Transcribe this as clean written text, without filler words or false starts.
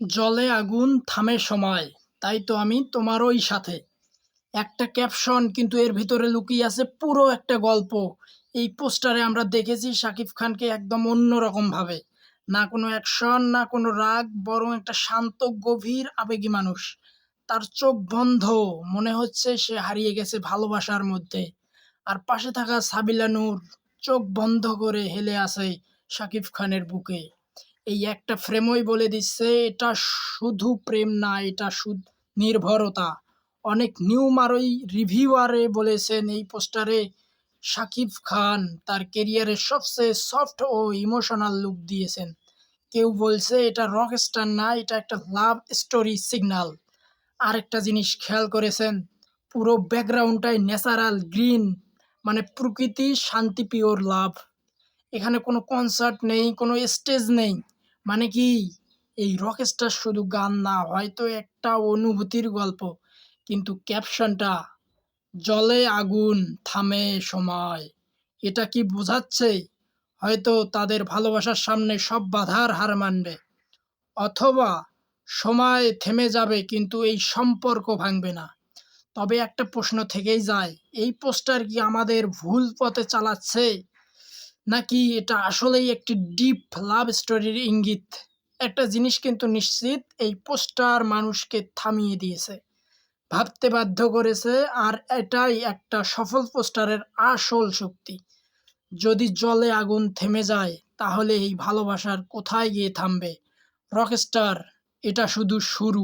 জলে আগুন থামে সময়, তাই তো আমি তোমারই সাথে। একটা ক্যাপশন কিন্তু এর ভিতরে লুকিয়ে আছে পুরো একটা গল্প। এই পোস্টারে আমরা দেখেছি শাকিব খানকে একদম অন্যরকম ভাবে। না কোনো অ্যাকশন, না কোনো রাগ, বরং একটা শান্ত গভীর আবেগী মানুষ। তার চোখ বন্ধ, মনে হচ্ছে সে হারিয়ে গেছে ভালোবাসার মধ্যে। আর পাশে থাকা সাবিলা নূর চোখ বন্ধ করে হেলে আছে শাকিব খানের বুকে। এই একটা ফ্রেমই বলে দিচ্ছে এটা শুধু প্রেম না, এটা শুধু নির্ভরতা। অনেক নিউমারই রিভিউয়ারে বলেছেন এই পোস্টারে শাকিব খান তার কেরিয়ারের সবচেয়ে সফট ও ইমোশনাল লুক দিয়েছেন। কেউ বলছে এটা রকস্টার না, এটা একটা লাভ স্টোরি সিগন্যাল। আরেকটা জিনিস খেয়াল করেছেন, পুরো ব্যাকগ্রাউন্ডটাই ন্যাচারাল গ্রিন, মানে প্রকৃতি, শান্তি, পিওর লাভ। এখানে কোনো কনসার্ট নেই, কোনো স্টেজ নেই। মানে কি, এই রকস্টার শুধু গান না, হয়তো একটা অনুভূতির গল্প। কিন্তু ক্যাপশনটা জলে আগুন থামে সময়, এটা কি বোঝাচ্ছে? হয়তো তাদের ভালোবাসার সামনে সব বাধার হার মানবে, অথবা সময় থেমে যাবে কিন্তু এই সম্পর্ক ভাঙবে না। তবে একটা প্রশ্ন থেকেই যায়, এই পোস্টার কি আমাদের ভুল পথে চালাচ্ছে, নাকি এটা আসলেই একটি ডিপ লাভ স্টোরির ইঙ্গিত? একটা জিনিস কিন্তু নিশ্চিত, এই পোস্টার মানুষকে থামিয়ে দিয়েছে, ভাবতে বাধ্য করেছে। আর এটাই একটা সফল পোস্টারের আসল শক্তি। যদি জলে আগুন থেমে যায়, তাহলে এই ভালোবাসার কোথায় গিয়ে থামবে? রকস্টার, এটা শুধু শুরু।